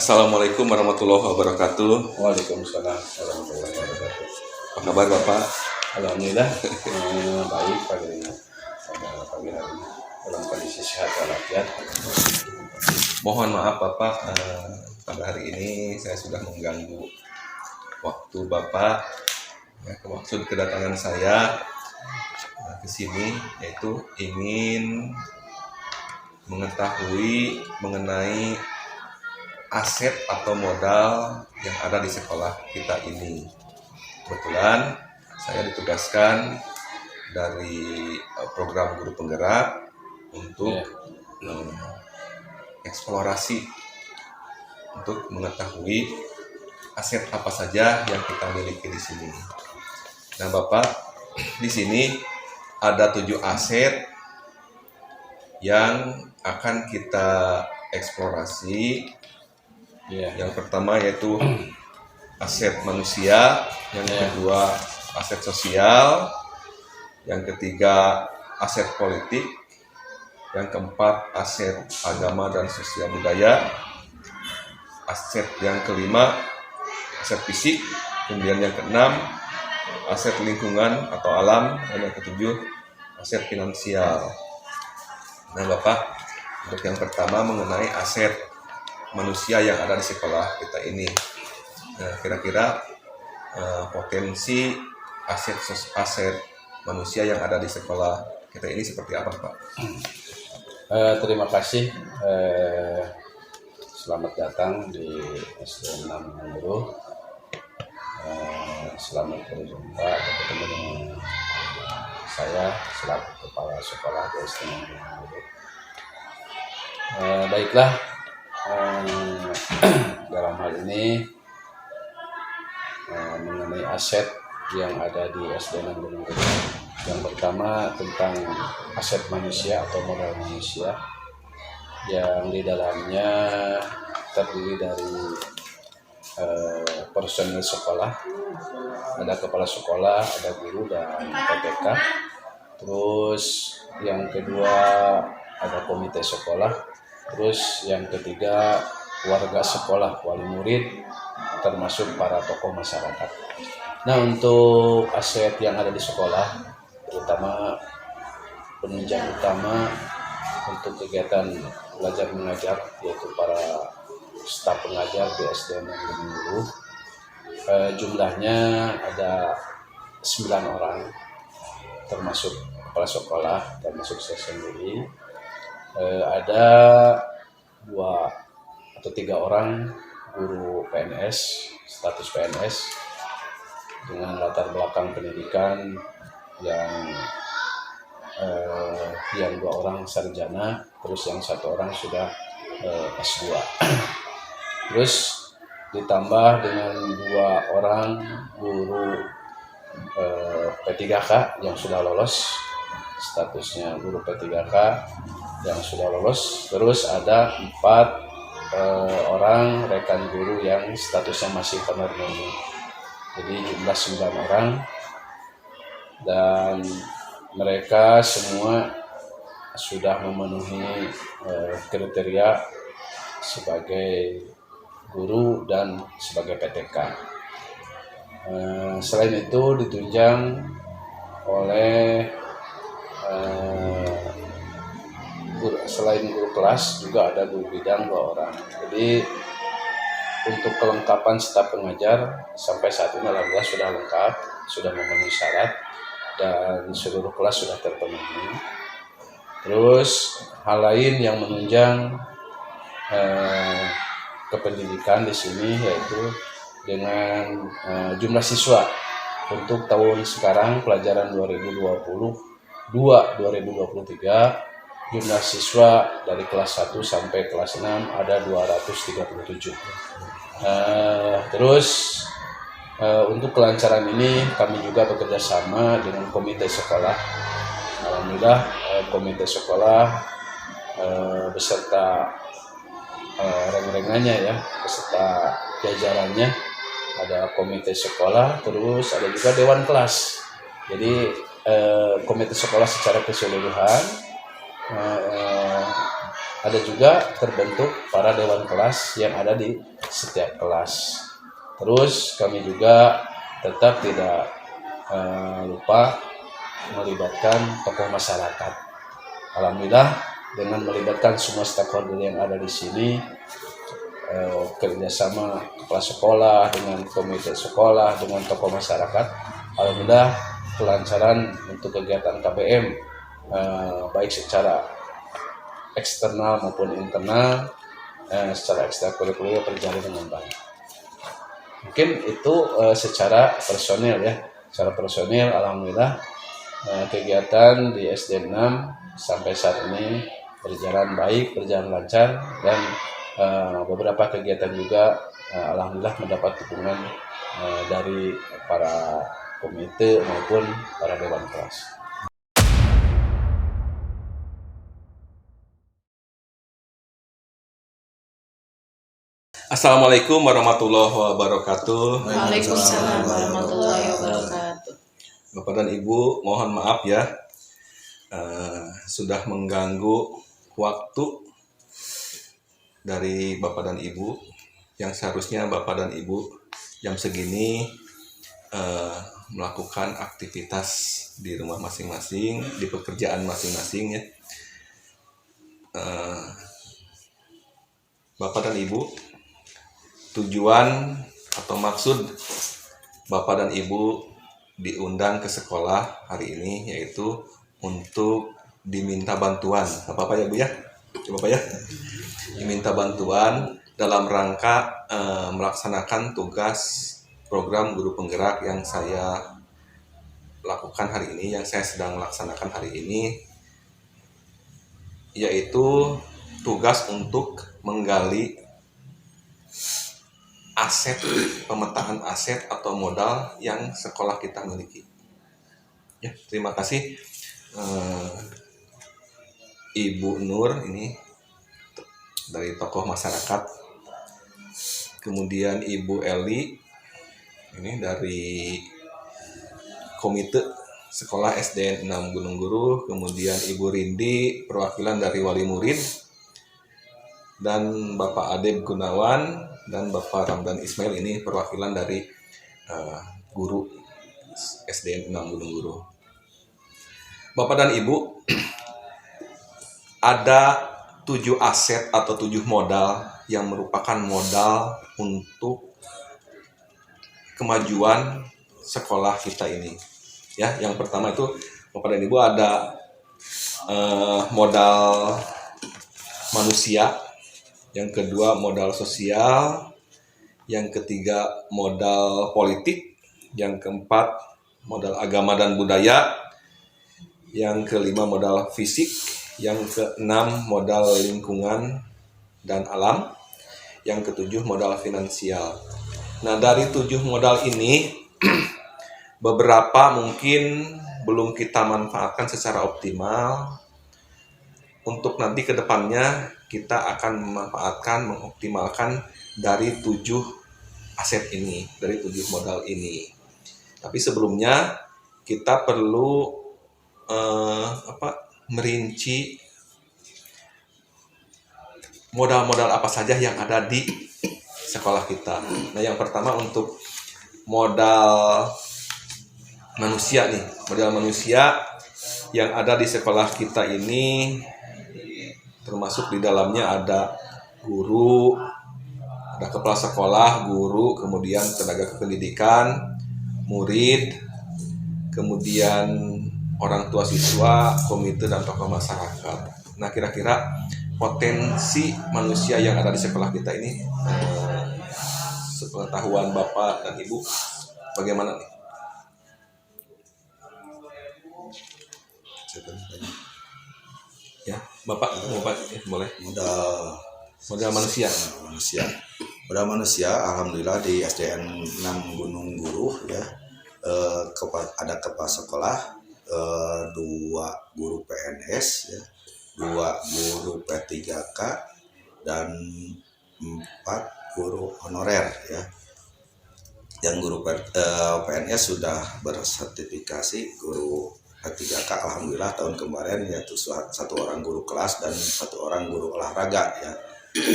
Assalamualaikum warahmatullahi wabarakatuh. Waalaikumsalam warahmatullahi wabarakatuh. Apa kabar Bapak? Alhamdulillah baik pada pagi hari ini dalam kondisi sehat walafiat. Mohon maaf Bapak, pada hari ini saya sudah mengganggu waktu Bapak. Maksud kedatangan saya ke sini yaitu ingin mengetahui mengenai aset atau modal yang ada di sekolah kita ini. Kebetulan saya ditugaskan dari program guru penggerak untuk eksplorasi untuk mengetahui aset apa saja yang kita miliki di sini. Nah, Bapak, di sini ada 7 aset yang akan kita eksplorasi. Yang pertama yaitu aset manusia, yang kedua aset sosial, yang ketiga aset politik, yang keempat aset agama dan sosial budaya, aset yang kelima aset fisik, kemudian yang keenam aset lingkungan atau alam, dan yang ketujuh aset finansial. Nah Bapak, untuk yang pertama mengenai aset manusia yang ada di sekolah kita ini. Nah, kira-kira potensi aset manusia yang ada di sekolah kita ini seperti apa, Pak? Terima kasih. Selamat datang di SD 6 Mangguru. Selamat berjumpa atau ketemu dengan saya selaku kepala sekolah di SD 6 Mangguru. Baiklah. Dalam hal ini mengenai aset yang ada di SD 6 Gunung Gede. Yang pertama tentang aset manusia atau modal manusia yang di dalamnya terdiri dari personil sekolah, ada kepala sekolah, ada guru dan PTK. Terus yang kedua ada komite sekolah. Terus yang ketiga warga sekolah, wali murid, termasuk para tokoh masyarakat. Nah, untuk aset yang ada di sekolah, terutama penunjang utama untuk kegiatan belajar mengajar, yaitu para staf pengajar di SD 6 Guru. Jumlahnya ada 9 orang, termasuk kepala sekolah, termasuk saya sendiri. Ada 2 atau 3 orang guru PNS, status PNS dengan latar belakang pendidikan yang 2 orang sarjana, terus yang 1 orang sudah S2. Terus ditambah dengan 2 orang guru P3K yang sudah lolos, statusnya guru P3K yang sudah lolos. Terus ada 4 orang rekan guru yang statusnya masih honorary. Jadi jumlah 9 orang, dan mereka semua sudah memenuhi kriteria sebagai guru dan sebagai PTK. Selain itu ditunjang oleh selain guru kelas juga ada guru bidang 2 orang. Jadi untuk kelengkapan staf pengajar sampai saat ini alhamdulillah sudah lengkap, sudah memenuhi syarat dan seluruh kelas sudah terpenuhi. Terus hal lain yang menunjang kependidikan di sini yaitu dengan jumlah siswa untuk tahun sekarang pelajaran 2022-2023 jumlah siswa dari kelas 1 sampai kelas 6 ada 237. Terus untuk kelancaran ini kami juga bekerja sama dengan komite sekolah. Alhamdulillah komite sekolah beserta reng-rengannya ya, beserta jajarannya, ada komite sekolah, terus ada juga dewan kelas. Jadi komite sekolah secara keseluruhan ada juga terbentuk para dewan kelas yang ada di setiap kelas. Terus kami juga tetap tidak lupa melibatkan tokoh masyarakat. Alhamdulillah dengan melibatkan semua stakeholder yang ada di sini, kerjasama kepala sekolah dengan komite sekolah dengan tokoh masyarakat, alhamdulillah kelancaran untuk kegiatan KBM baik secara eksternal maupun internal, secara ekstrakurikuler berjalan dengan baik. Mungkin itu secara personil ya. Secara personil alhamdulillah kegiatan di SD 6 sampai saat ini berjalan baik, berjalan lancar, dan beberapa kegiatan juga alhamdulillah mendapat dukungan dari para komite maupun para dewan kelas. Assalamualaikum warahmatullahi wabarakatuh. Waalaikumsalam warahmatullahi wabarakatuh. Bapak dan Ibu, mohon maaf ya sudah mengganggu waktu dari Bapak dan Ibu yang seharusnya Bapak dan Ibu jam segini melakukan aktivitas di rumah masing-masing, di pekerjaan masing-masing ya. Bapak dan Ibu, tujuan atau maksud Bapak dan Ibu diundang ke sekolah hari ini yaitu untuk diminta bantuan. Apa ya Bu ya? Coba Pak ya. Diminta bantuan dalam rangka melaksanakan tugas program guru penggerak yang saya lakukan hari ini, yang saya sedang melaksanakan hari ini, yaitu tugas untuk menggali aset, pemetaan aset atau modal yang sekolah kita miliki. Ya, terima kasih Ibu Nur ini dari tokoh masyarakat, kemudian Ibu Eli ini dari komite sekolah SD 6 Gunung Guru, kemudian Ibu Rindi perwakilan dari wali murid, dan Bapak Adeb Gunawan dan Bapak Ramdan Ismail ini perwakilan dari guru SD 6 Gunung Guru. Bapak dan Ibu, ada 7 aset atau 7 modal yang merupakan modal untuk kemajuan sekolah kita ini. Ya, yang pertama itu Bapak dan Ibu ada modal manusia, yang kedua modal sosial, yang ketiga modal politik, yang keempat modal agama dan budaya, yang kelima modal fisik, yang keenam modal lingkungan dan alam, yang ketujuh modal finansial. Nah, dari 7 modal ini beberapa mungkin belum kita manfaatkan secara optimal. Untuk nanti ke depannya kita akan memanfaatkan, mengoptimalkan dari 7 aset ini, dari 7 modal ini. Tapi sebelumnya kita perlu merinci modal-modal apa saja yang ada di sekolah kita. Nah, yang pertama untuk modal manusia nih, modal manusia yang ada di sekolah kita ini, termasuk di dalamnya ada guru, ada kepala sekolah, guru, kemudian tenaga kependidikan, murid, kemudian orang tua siswa, komite, dan tokoh masyarakat. Nah, kira-kira potensi manusia yang ada di sekolah kita ini, sepengetahuan Bapak dan Ibu, bagaimana nih? Ya, Bapak ya, boleh. Modal manusia. Alhamdulillah di SDN 6 Gunung Guru ya, ada kepala sekolah, 2 guru PNS ya, 2 guru P3K, dan 4 guru honorer ya. Yang guru PNS sudah bersertifikasi, guru 3K alhamdulillah tahun kemarin, yaitu satu orang guru kelas dan satu orang guru olahraga ya.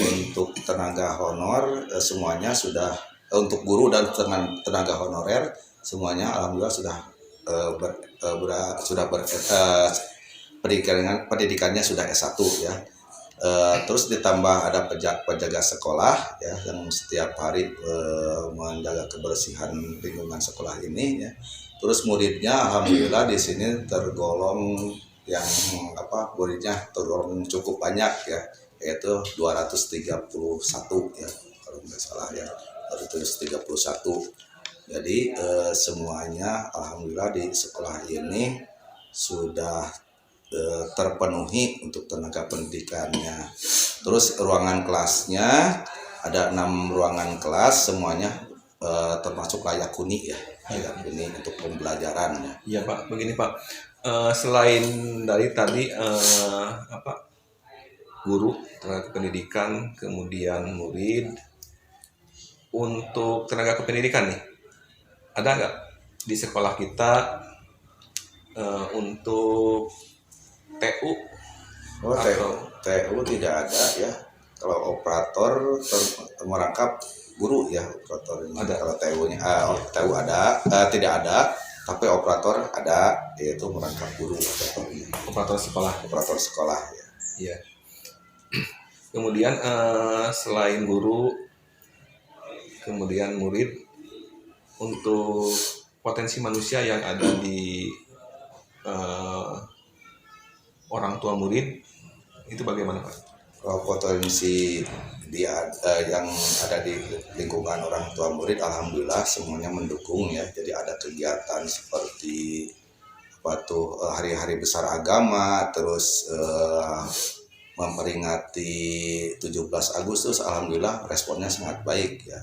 Untuk tenaga honor semuanya sudah untuk guru dan tenaga honorer semuanya alhamdulillah sudah pendidikannya sudah S1 ya. Terus ditambah ada penjaga sekolah ya yang setiap hari menjaga kebersihan lingkungan sekolah ini ya. Terus muridnya alhamdulillah di sini tergolong yang muridnya tergolong cukup banyak ya, yaitu 231 ya kalau nggak salah ya, 231. Jadi semuanya alhamdulillah di sekolah ini sudah terpenuhi untuk tenaga pendidikannya. Terus ruangan kelasnya ada 6 ruangan kelas, semuanya termasuk layak huni ya, layak huni untuk pembelajarannya. Iya Pak, begini Pak, selain dari tadi guru, tenaga pendidikan, kemudian murid, untuk tenaga kependidikan nih, ada nggak di sekolah kita untuk TU? TU tidak ada ya. Kalau operator merangkap guru ya, operator ini. Ada. Kalau TU ada, tidak ada, tapi operator ada, yaitu merangkap guru Operator sekolah. operator sekolah ya. Iya. Kemudian selain guru, kemudian murid, untuk potensi manusia yang ada di orang tua murid itu bagaimana Pak? Kalau potensi yang ada di lingkungan orang tua murid alhamdulillah semuanya mendukung ya. Jadi ada kegiatan seperti hari-hari besar agama, terus memperingati 17 Agustus alhamdulillah responnya sangat baik ya.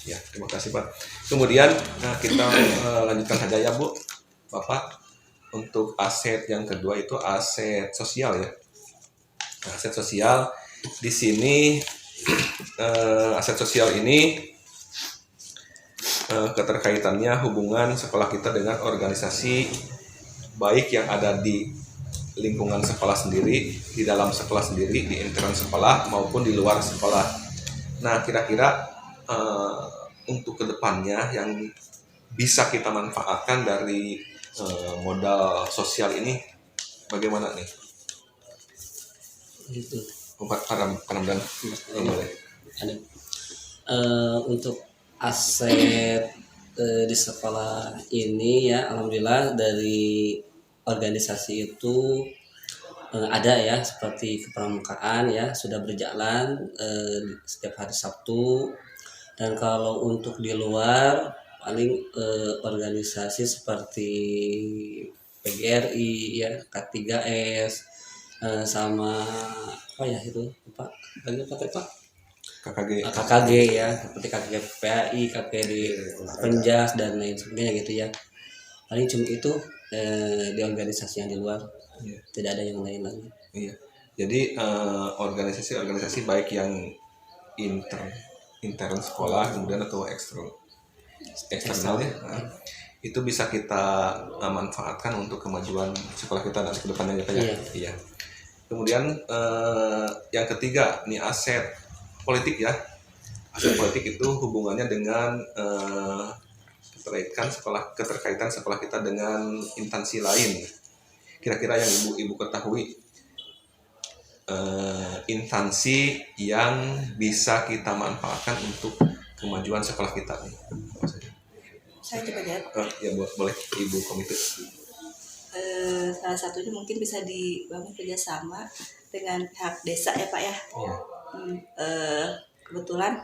Ya, terima kasih Pak. Kemudian kita lanjutkan saja ya Bu, Bapak. Untuk aset yang kedua itu aset sosial ya. Aset sosial di sini aset sosial ini keterkaitannya hubungan sekolah kita dengan organisasi baik yang ada di lingkungan sekolah sendiri, di dalam sekolah sendiri, di intern sekolah maupun di luar sekolah. Nah, kira-kira untuk kedepannya yang bisa kita manfaatkan dari modal sosial ini bagaimana nih? Gitu. Pak Ramdan, boleh. Untuk aset di sekolah ini ya alhamdulillah dari organisasi itu ada ya, seperti kepramukaan ya sudah berjalan setiap hari Sabtu. Dan kalau untuk di luar paling organisasi seperti PGRI ya, K3S sama apa ya itu Pak lagi Pak KKG ya, seperti KKG PAI, KKG Penjas dan lain sebagainya gitu ya. Paling cuma itu di organisasi yang di luar. Iya. Tidak ada yang lain lagi. Iya. Jadi organisasi baik yang intern sekolah kemudian atau eksternal ya, itu bisa kita manfaatkan untuk kemajuan sekolah kita nanti ke depannya ya Pak ya. Iya. Kemudian yang ketiga nih aset politik ya. Aset politik itu hubungannya dengan keterkaitan sekolah kita dengan instansi lain. Kira-kira yang ibu ketahui instansi yang bisa kita manfaatkan untuk kemajuan sekolah kita nih. Saya coba jawab. Ya boleh Ibu Komite. Salah satunya mungkin bisa dibangun kerjasama dengan pihak desa ya Pak ya. Iya. Kebetulan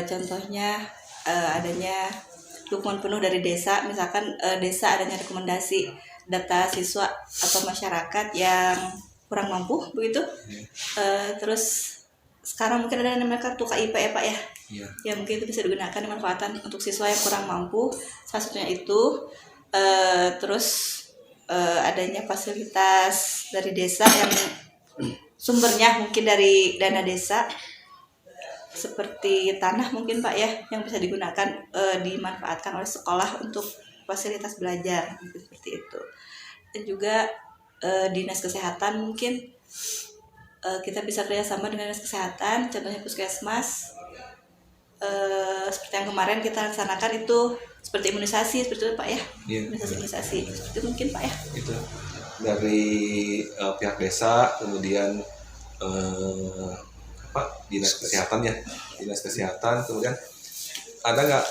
contohnya adanya dukungan penuh dari desa, misalkan desa adanya rekomendasi data siswa atau masyarakat yang kurang mampu begitu. Terus sekarang mungkin ada namanya kartu KIP ya Pak ya. Iya. Ya mungkin itu bisa digunakan dimanfaatkan untuk siswa yang kurang mampu. Salah satunya itu terus adanya fasilitas dari desa yang sumbernya mungkin dari dana desa seperti tanah mungkin Pak ya, yang bisa digunakan dimanfaatkan oleh sekolah untuk fasilitas belajar mungkin seperti itu. Dan juga dinas kesehatan mungkin kita bisa kerjasama dengan dinas kesehatan, contohnya puskesmas. Seperti yang kemarin kita laksanakan itu seperti imunisasi seperti itu Pak ya. Iya. Imunisasi seperti itu mungkin Pak ya. Itu dari pihak desa, kemudian dinas kesehatan ya, dinas kesehatan. Kemudian ada nggak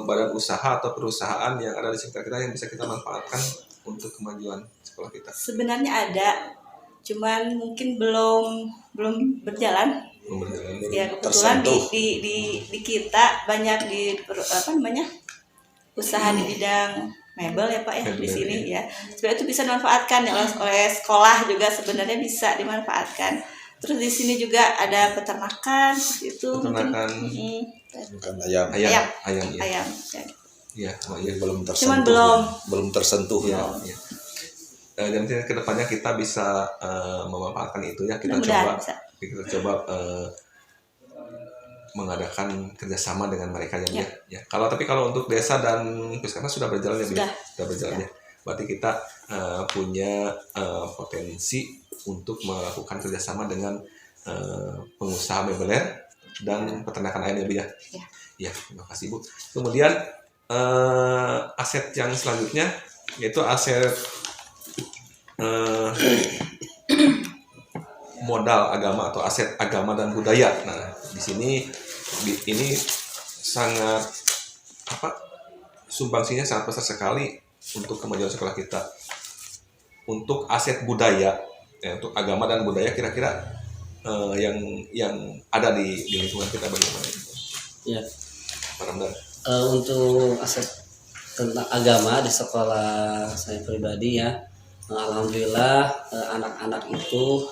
badan usaha atau perusahaan yang ada di sekitar kita yang bisa kita manfaatkan untuk kemajuan sekolah kita? Sebenarnya ada, cuman mungkin belum berjalan. Ya kebetulan di kita banyak usaha di bidang mebel ya Pak ya di sini ya. Sebenarnya itu bisa dimanfaatkan ya oleh sekolah juga, sebenarnya bisa dimanfaatkan. Terus di sini juga ada peternakan seperti itu. Peternakan Bukan ayam. ayam ya. Ayam. Iya, Belum tersentuh. Cuman belum tersentuh ya. ya. Ya. Dan kedepannya kita bisa memanfaatkan itu ya. Kita Mudah-mudahan coba bisa. kita coba mengadakan kerjasama dengan mereka yang ya. Tapi kalau untuk desa dan puskesmas sudah berjalan ya, Bu? Sudah berjalan ya. Berarti kita punya potensi untuk melakukan kerjasama dengan pengusaha mebeler dan peternakan ayam ya, Bu ya. Ya, terima kasih Bu. Kemudian aset yang selanjutnya yaitu aset modal agama atau aset agama dan budaya. Nah, di sini ini sangat sumbangsinya sangat besar sekali untuk kemajuan sekolah kita. Untuk aset budaya, ya, untuk agama dan budaya kira-kira yang ada di lingkungan kita bagaimana? Ya. Pak Ramdan. Untuk aset tentang agama di sekolah saya pribadi ya, alhamdulillah anak-anak itu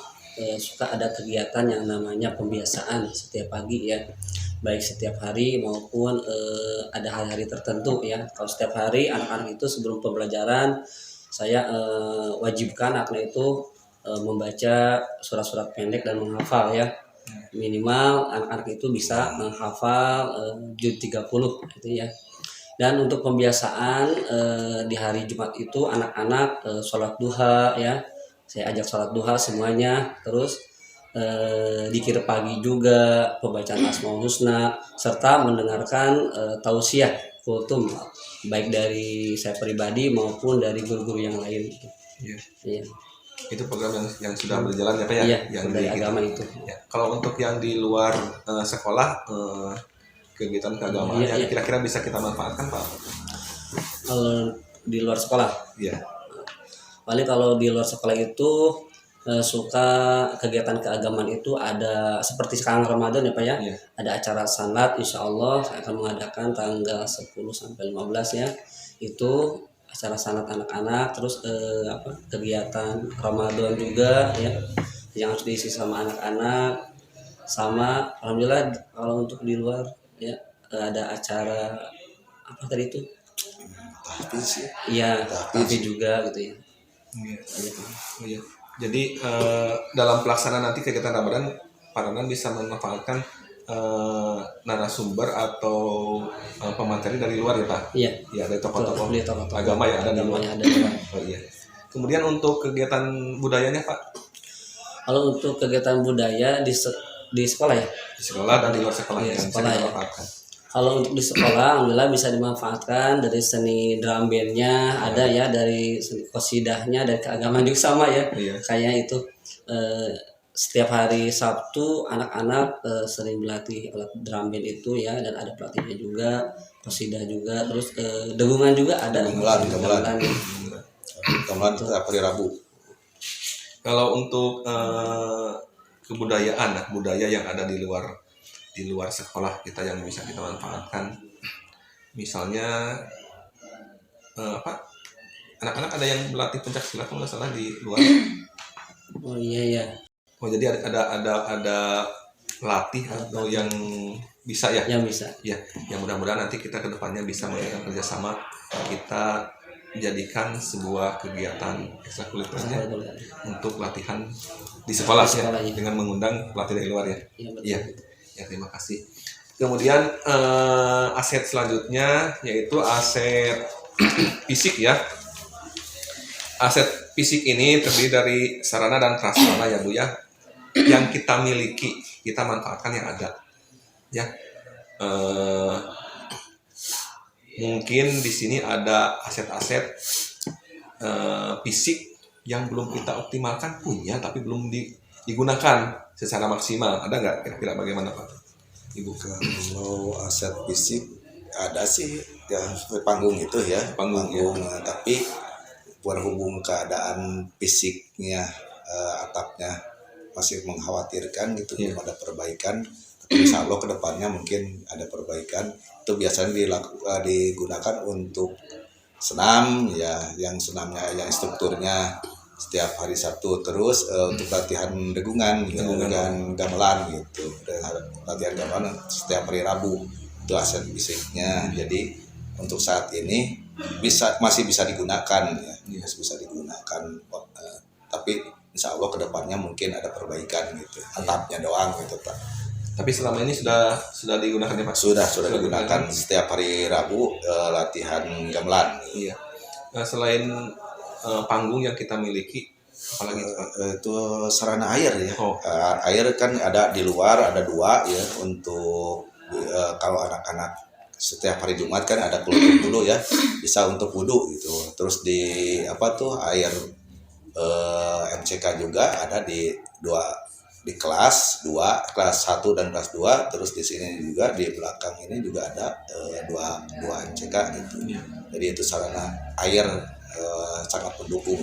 suka ada kegiatan yang namanya pembiasaan setiap pagi ya, baik setiap hari maupun ada hari-hari tertentu ya. Kalau setiap hari anak-anak itu sebelum pembelajaran saya wajibkan anak itu membaca surat-surat pendek dan menghafal ya. Minimal anak-anak itu bisa menghafal juz 30 gitu ya. Dan untuk pembiasaan di hari Jumat itu anak-anak sholat duha ya. Saya ajak sholat duha semuanya. Terus zikir pagi juga, pembacaan Asmaul Husna, serta mendengarkan tausiah kultum baik dari saya pribadi maupun dari guru-guru yang lain. Iya. Itu program yang sudah berjalan ya Pak ya? Iya, yang dari agama itu. Ya. Kalau untuk yang di luar sekolah, kegiatan keagamaan yang kira-kira bisa kita manfaatkan Pak? Kalau di luar sekolah? Iya. Paling kalau di luar sekolah itu suka kegiatan keagamaan itu ada seperti sekarang Ramadan ya Pak ya? Iya. Ada acara sanlat, insya Allah saya akan mengadakan tanggal 10 sampai 15 ya. Itu acara sanat anak-anak, terus kegiatan Ramadan juga ya yang harus diisi sama anak-anak. Sama alhamdulillah kalau untuk di luar ya ada acara apa tadi itu? Tahfiz ya. Iya, tahfiz juga gitu ya. Iya. Jadi dalam pelaksanaan nanti kegiatan Ramadan, Pak Ramdan bisa memanfaatkan narasumber atau pemateri dari luar ya Pak? Iya. Ya, dari tokoh-tokoh Tokoh-tokoh agama yang ada di luar. Oh iya. Kemudian untuk kegiatan budayanya Pak? Kalau untuk kegiatan budaya di sekolah ya? Di sekolah dan di luar sekolah Iya, yang sekolah bisa ya. dimanfaatkan. Kalau untuk di sekolah, alhamdulillah bisa dimanfaatkan dari seni drum bandnya ada ya, dari seni kosidahnya, dari keagamaan juga sama ya. Iya. Kayak itu setiap hari Sabtu anak-anak sering berlatih alat drum band itu ya, dan ada pelatihnya juga, kosidah juga, terus dengungan juga ada. Gamelan itu hari Rabu. Kalau untuk kebudayaan, budaya yang ada di luar sekolah kita yang bisa kita manfaatkan, misalnya anak-anak ada yang berlatih pencak silat kalau nggak salah di luar. Oh iya. Oh jadi ada pelatih atau yang bisa ya? Yang bisa. Ya, yang mudah-mudahan nanti kita kedepannya bisa melakukan kerjasama, kita jadikan sebuah kegiatan ekstrakurikulernya untuk latihan di sekolah ya, dengan mengundang pelatih dari luar ya. Iya. Ya, terima kasih. Kemudian aset selanjutnya yaitu aset fisik ya. Aset fisik ini terdiri dari sarana dan prasarana ya Bu ya, yang kita miliki, kita manfaatkan yang ada ya. Mungkin di sini ada aset-aset fisik yang belum kita optimalkan, punya tapi belum digunakan secara maksimal. Ada nggak kira-kira bagaimana Pak Ibu? Kalau aset fisik ada sih ya, panggung itu ya, Panggung, tapi berhubung keadaan fisiknya, atapnya masih mengkhawatirkan gitu, belum ada perbaikan. Tapi insya Allah kedepannya mungkin ada perbaikan. Itu biasanya digunakan untuk senam ya, yang senamnya yang strukturnya setiap hari Sabtu, terus untuk latihan degungan dengan gamelan gitu, latihan gamelan setiap hari Rabu, itu aset fisiknya. Jadi untuk saat ini masih bisa digunakan ya, masih bisa digunakan, tapi insya Allah kedepannya mungkin ada perbaikan gitu, atapnya doang gitu Pak. Tapi selama ini sudah digunakan ya Pak? Sudah digunakan setiap hari Rabu, latihan gamelan. Iya. Nah, selain panggung yang kita miliki, apalagi Pak? Itu sarana air ya. Oh. Air kan ada di luar, ada 2 ya, untuk kalau anak-anak setiap hari Jumat kan ada keluar dulu ya, bisa untuk wudhu gitu. Terus di air MCK juga ada di kelas 2, kelas 1 dan kelas 2. Terus di sini juga di belakang ini juga ada dua MCK gitu. Jadi itu sarana air sangat mendukung.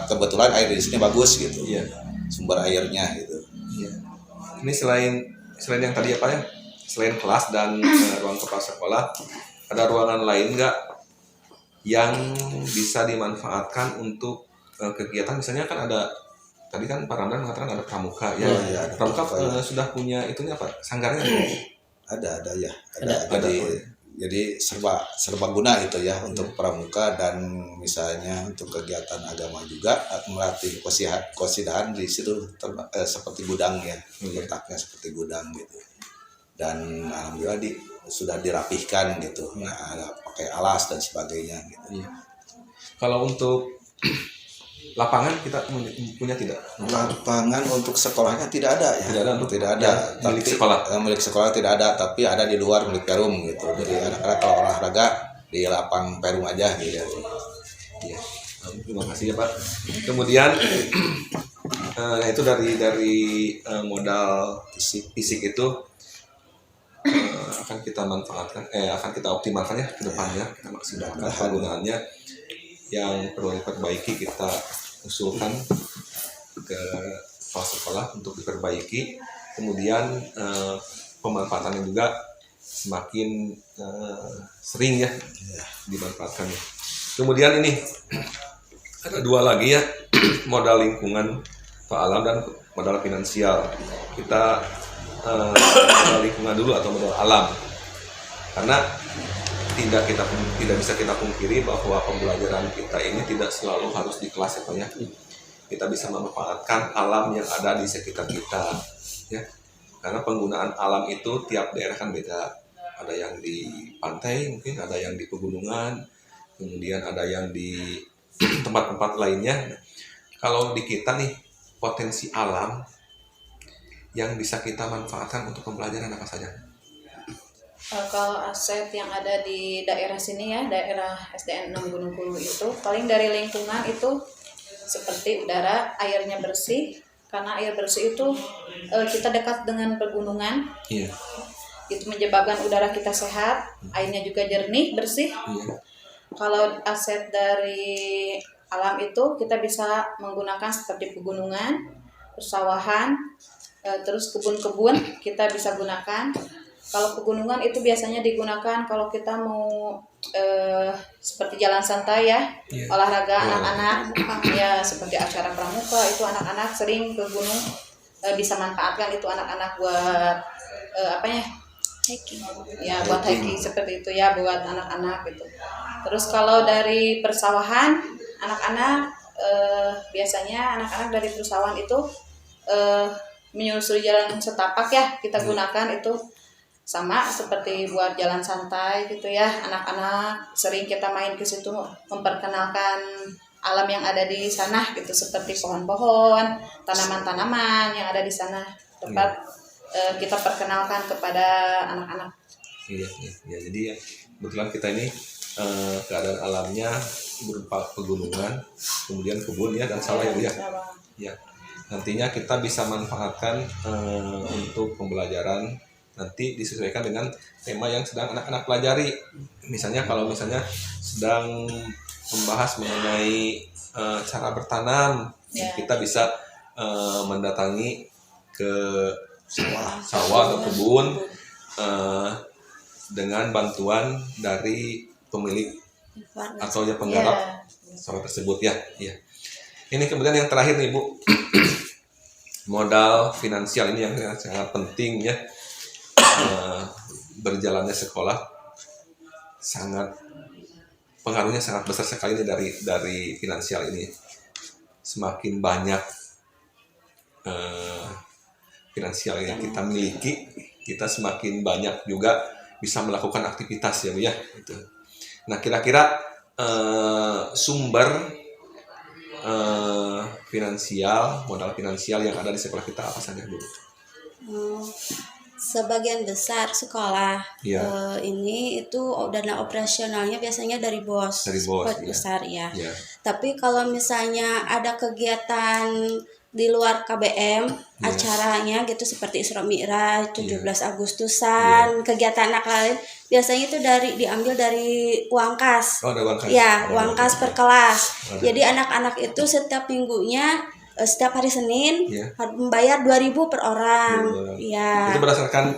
Kebetulan air di sini bagus gitu. Iya. Sumber airnya gitu. Iya. Ini selain yang tadi apa ya? Selain kelas dan ruang kepala sekolah, ada ruangan lain nggak yang bisa dimanfaatkan untuk kegiatan? Misalnya kan ada, tadi kan Pak Ramdan mengatakan ada pramuka ya. Oh, iya, ada pramuka pramuka. sudah punya itunya apa? Sanggarnya? Ada ya. Ada. Jadi serba guna itu ya untuk pramuka, dan misalnya untuk kegiatan agama juga melatih kosidahan di situ, seperti gudang ya, letaknya seperti gudang gitu. Dan alhamdulillah sudah dirapihkan gitu, ada pakai alas dan sebagainya gitu. Iya. Kalau untuk lapangan kita punya tidak? Lapangan untuk sekolahnya tidak ada ya. Tidak ada. Milik sekolah. Milik sekolah tidak ada, tapi ada di luar milik Perum gitu. Jadi anak-anak kalau olahraga di lapang Perum aja gitu. Iya. Terima kasih ya Pak. Kemudian itu dari modal fisik itu akan kita manfaatkan, akan kita optimalkan ya ke depannya, kita maksimalkan penggunaannya. Yang perlu diperbaiki kita usulkan ke kepala sekolah untuk diperbaiki. Kemudian pemanfaatannya juga semakin sering ya dimanfaatkannya. Kemudian ini ada 2 lagi ya, modal lingkungan Pak Alam dan modal finansial. Kita modal lingkungan dulu atau modal alam, karena tidak bisa kita pungkiri bahwa pembelajaran kita ini tidak selalu harus di kelas ya. Kita bisa memanfaatkan alam yang ada di sekitar kita ya, karena penggunaan alam itu tiap daerah kan beda. Ada yang di pantai, mungkin ada yang di pegunungan, kemudian ada yang di tempat-tempat lainnya. Kalau di kita nih, potensi alam yang bisa kita manfaatkan untuk pembelajaran apa saja? Kalau aset yang ada di daerah sini ya, daerah SDN 6 Gunung Kulu itu paling dari lingkungan itu seperti udara, airnya bersih, karena air bersih itu kita dekat dengan pegunungan. Iya. Itu menyebabkan udara kita sehat, airnya juga jernih, bersih. Iya. Kalau aset dari alam itu kita bisa menggunakan seperti pegunungan, persawahan, terus kebun-kebun kita bisa gunakan. Kalau pegunungan itu biasanya digunakan kalau kita mau seperti jalan santai ya, olahraga anak-anak ya, seperti acara pramuka itu anak-anak sering ke gunung, bisa manfaatkan itu anak-anak buat hiking ya, buat hiking seperti itu ya, buat anak-anak gitu. Terus kalau dari persawahan anak-anak biasanya anak-anak dari persawahan itu menyusuri jalan setapak ya, kita gunakan itu sama seperti buat jalan santai gitu ya, anak-anak sering kita main ke situ memperkenalkan alam yang ada di sana gitu, seperti pohon-pohon, tanaman-tanaman yang ada di sana, tempat kita perkenalkan kepada anak-anak. Iya, iya, iya. Jadi ya, kebetulan kita ini keadaan alamnya berupa pegunungan, kemudian kebun ya dan sawah ya Bu ya. Ya, nantinya kita bisa manfaatkan untuk pembelajaran, nanti disesuaikan dengan tema yang sedang anak-anak pelajari. Misalnya kalau misalnya sedang membahas mengenai cara bertanam, kita bisa mendatangi ke sawah atau kebun dengan bantuan dari pemilik atau ya penggarap sawah tersebut ya. Ya. Ini kemudian yang terakhir nih Bu, modal finansial ini yang sangat penting ya. Berjalannya sekolah pengaruhnya sangat besar sekali nih dari finansial ini. Semakin banyak finansial yang kita miliki, kita semakin banyak juga bisa melakukan aktivitas ya Bu ya. Gitu. Nah kira-kira sumber modal finansial yang ada di sekolah kita apa saja Bu? Sebagian besar sekolah Ya. ini itu dana operasionalnya biasanya dari bos, ya. besar ya. Ya. Tapi kalau misalnya ada kegiatan di luar KBM, acaranya gitu seperti Isra Mi'raj, 17 Agustusan, kegiatan anak lain, biasanya itu diambil dari uang kas. Oh, ada uang kas. Ya, uang kas per kelas. Ada. Jadi anak-anak itu setiap minggunya setiap hari Senin harus membayar 2.000 per orang. Iya. Itu berdasarkan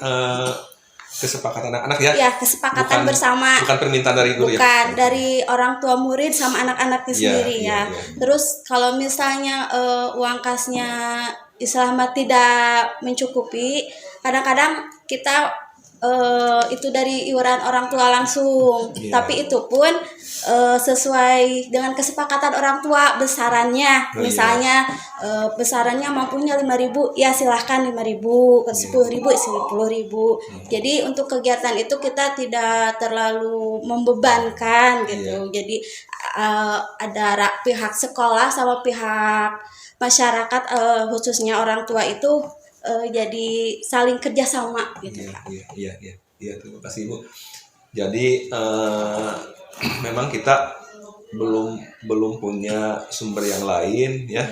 kesepakatan anak-anak ya? Ya, kesepakatan bersama. Bukan permintaan dari guru ya? Bukan, dari orang tua murid sama anak-anaknya sendiri ya. Terus kalau misalnya uang kasnya selama tidak mencukupi, kadang-kadang kita itu dari iuran orang tua langsung. Tapi itu pun sesuai dengan kesepakatan orang tua besarannya. Misalnya besarannya mampunya 5.000, ya silahkan 5.000, 10.000, 10.000. Jadi untuk kegiatan itu kita tidak terlalu membebankan gitu. Jadi ada pihak sekolah sama pihak masyarakat, khususnya orang tua itu jadi saling kerjasama gitu. Iya, terima kasih Bu. Jadi memang kita belum punya sumber yang lain ya.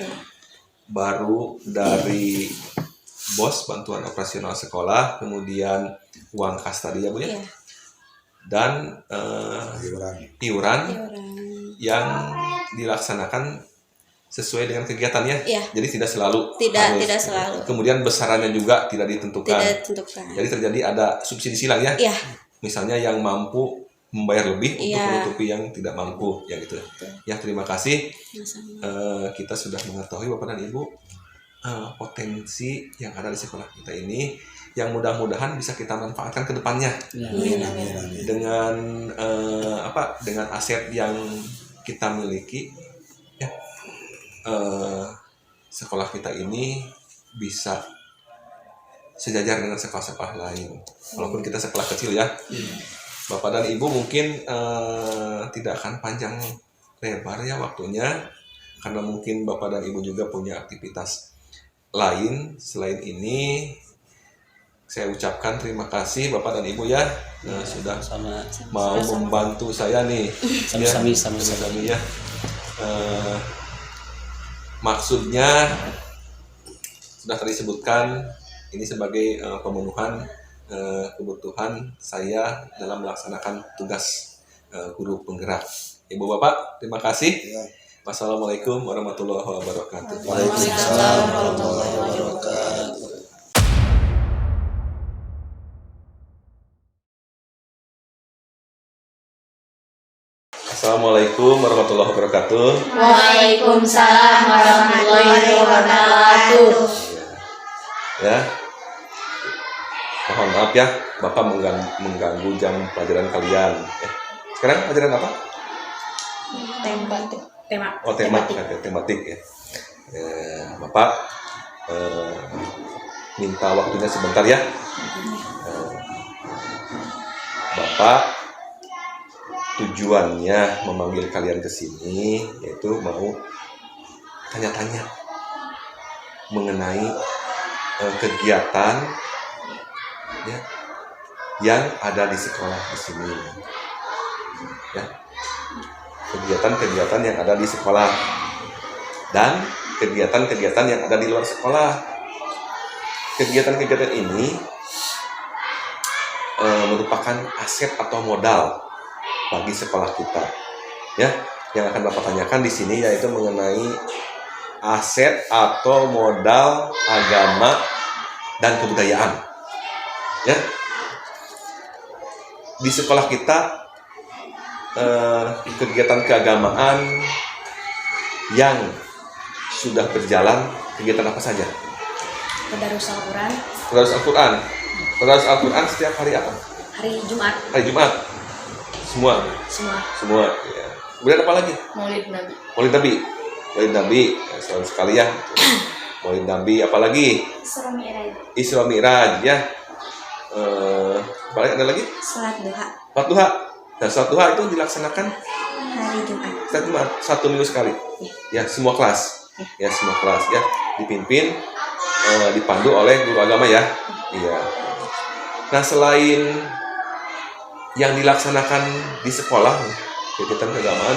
Baru dari BOS, bantuan operasional sekolah, kemudian uang kas tadi ya Bu ya. Dan iuran yang dilaksanakan sesuai dengan kegiatannya. Jadi tidak selalu. Tidak selalu. Kemudian besarannya juga tidak ditentukan. Jadi terjadi ada subsidi silang ya. Misalnya yang mampu membayar lebih untuk menutupi yang tidak mampu ya gitu. Ya terima kasih. Kita sudah mengetahui Bapak dan Ibu potensi yang ada di sekolah kita ini, yang mudah-mudahan bisa kita manfaatkan ke depannya. Dengan dengan aset yang kita miliki ya. Sekolah kita ini bisa sejajar dengan sekolah-sekolah lain, walaupun kita sekolah kecil ya. Bapak dan Ibu mungkin tidak akan panjang lebar ya waktunya, karena mungkin Bapak dan Ibu juga punya aktivitas lain selain ini. Saya ucapkan terima kasih Bapak dan Ibu ya, sudah mau membantu saya nih. Sami-sami ya. Maksudnya sudah tadi sebutkan, ini sebagai pemenuhan kebutuhan saya dalam melaksanakan tugas guru penggerak. Ibu Bapak, terima kasih. Wassalamualaikum warahmatullahi wabarakatuh. Waalaikumsalam warahmatullahi wabarakatuh. Assalamualaikum warahmatullahi wabarakatuh. Waalaikumsalam warahmatullahi wabarakatuh. Ya, mohon maaf ya, Bapak mengganggu jam pelajaran kalian. Sekarang pelajaran apa? Tematik ya. Bapak minta waktunya sebentar ya. Bapak tujuannya memanggil kalian ke sini yaitu mau tanya-tanya mengenai kegiatan ya, yang ada di sekolah di sini. Ya. Kegiatan-kegiatan yang ada di sekolah dan kegiatan-kegiatan yang ada di luar sekolah. Kegiatan-kegiatan ini merupakan aset atau modal bagi sekolah kita. Ya, yang akan Bapak tanyakan di sini yaitu mengenai aset atau modal agama dan kebudayaan. Ya, di sekolah kita kegiatan keagamaan yang sudah berjalan, kegiatan apa saja? Tadarus Al-Quran. Tadarus Al-Quran. Tadarus Al-Quran setiap hari apa? Hari Jumat. Hari Jumat. Semua. Semua. Ya. Kemudian apa lagi? Maulid Nabi. Maulid Nabi. Maulid Nabi. Ya, selalu sekali ya. Maulid Nabi. Apalagi? Isra Mi'raj. Isra Mi'raj ya. Apalagi ada lagi? Salat duha. Salat duha. Nah, salat duha itu dilaksanakan Hari Jumat. setiap Jumat, 1 minggu sekali. Ya, semua kelas. Ya, semua kelas ya. Dipimpin, dipandu oleh guru agama ya. Iya. Nah, selain yang dilaksanakan di sekolah, kegiatan keagamaan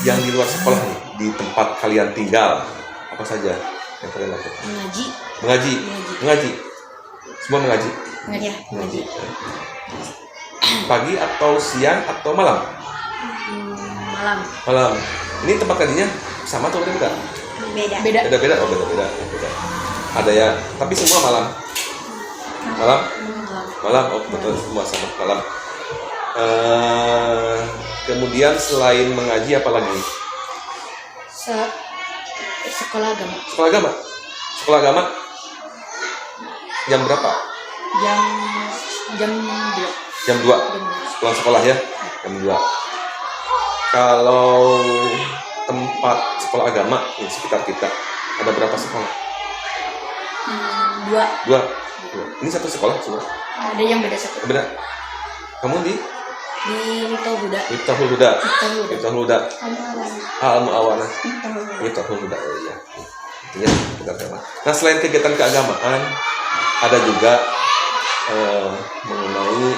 yang di luar sekolah nih, di tempat kalian tinggal, apa saja yang kalian lakukan? Mengaji. Semua mengaji. Mengaji. Pagi atau siang atau malam? Malam. Ini tempat kajinya sama atau berbeda? Beda. Beda. Oh, beda. Ada ya, tapi semua malam. Malam. Oh, betul, semua sama malam. Kemudian selain mengaji apa lagi? Sekolah agama. Sekolah agama. Jam berapa? Jam 2. Jam 2. Pulang sekolah ya. Jam 2. Kalau tempat sekolah agama di sekitar kita ada berapa sekolah? 2. Ini satu sekolah semua? Ada yang beda satu. Beda. Kamu di Miftahul Huda. Huda. Al-Mu'awanah. Miftahul Huda. Oh iya. Intinya kita tema. Nah, selain kegiatan keagamaan ada juga mengenai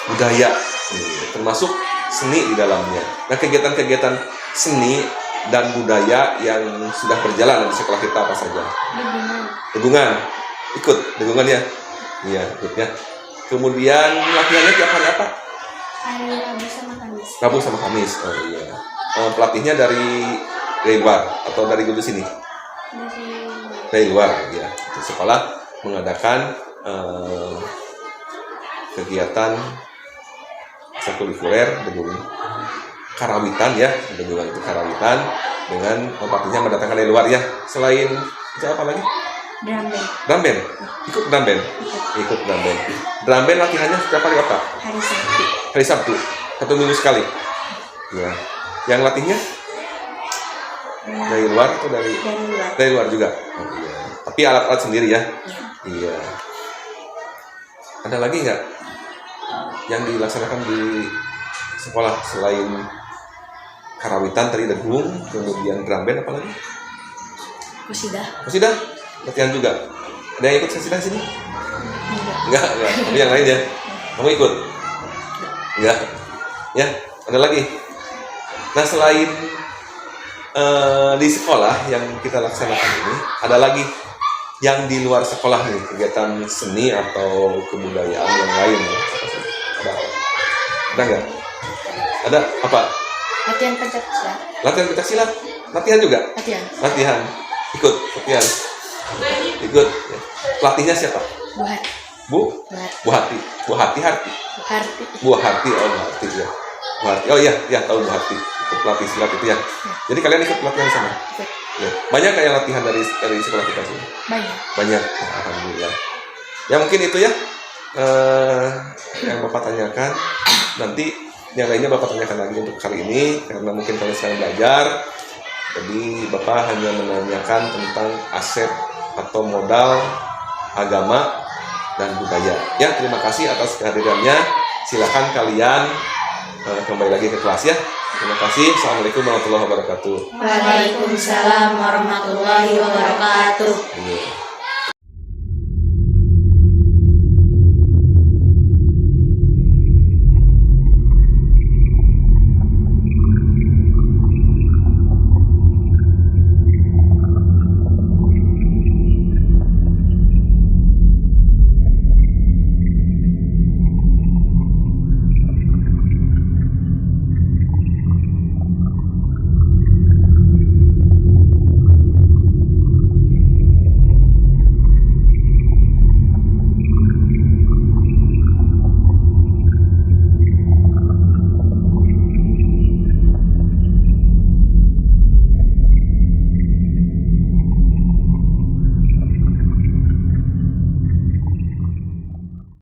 budaya, termasuk seni di dalamnya. Nah, kegiatan-kegiatan seni dan budaya yang sudah berjalan di sekolah kita apa saja? Degungan. Ikut degungan ya? Iya, ikut ya. Kemudian latihannya tiap hari apa? Hari Rabu sama Kamis. Rabu sama Kamis. Oh iya. Pelatihnya dari luar atau dari guru sini? Dari luar ya. Sekolah mengadakan kegiatan ekstrakurikuler dengan karawitan ya, dengan itu karawitan dengan pelatihnya mendatangkan dari luar ya. Selain itu apa lagi? Drum band. Ikut drum band. Drum band latihannya setiap hari apa? Hari Sabtu. 1 minggu sekali. Ya. Yang latihnya dari luar atau dari luar juga? Oh, iya. Tapi alat-alat sendiri ya? Iya. Ada lagi nggak yang dilaksanakan di sekolah selain karawitan tadi degung, kemudian drum band apa lagi? Qasidah? Latihan juga. Ada yang ikut qasidah sini? Enggak. Tapi yang lain ya? Kamu ikut? Enggak. Ya, ada lagi. Nah, selain di sekolah yang kita laksanakan ini, ada lagi yang di luar sekolah nih, kegiatan seni atau kebudayaan yang lain. Ada nggak? Ada apa? Latihan pencaksilat. Latihan pencaksilat? Latihan juga? Latihan. Ikut. Ya. Pelatihnya siapa? Bu Hati. Oh, Bu Hati ya. Bu Hati, oh iya, tahu Bu Hati. Ikut pelatih silat itu ya. Jadi kalian ikut pelatihan sama? Ya. Banyak kayak latihan dari sekolah kita sih? Banyak. Alhamdulillah. Ya mungkin itu ya yang Bapak tanyakan. Nanti yang lainnya Bapak tanyakan lagi untuk kali ini karena mungkin kalian sedang belajar. Jadi Bapak hanya menanyakan tentang aset atau modal agama, dan budaya. Ya, terima kasih atas kehadirannya. Silakan kalian kembali lagi ke kelas ya. Terima kasih. Assalamualaikum warahmatullahi wabarakatuh. Waalaikumsalam warahmatullahi wabarakatuh. Ini.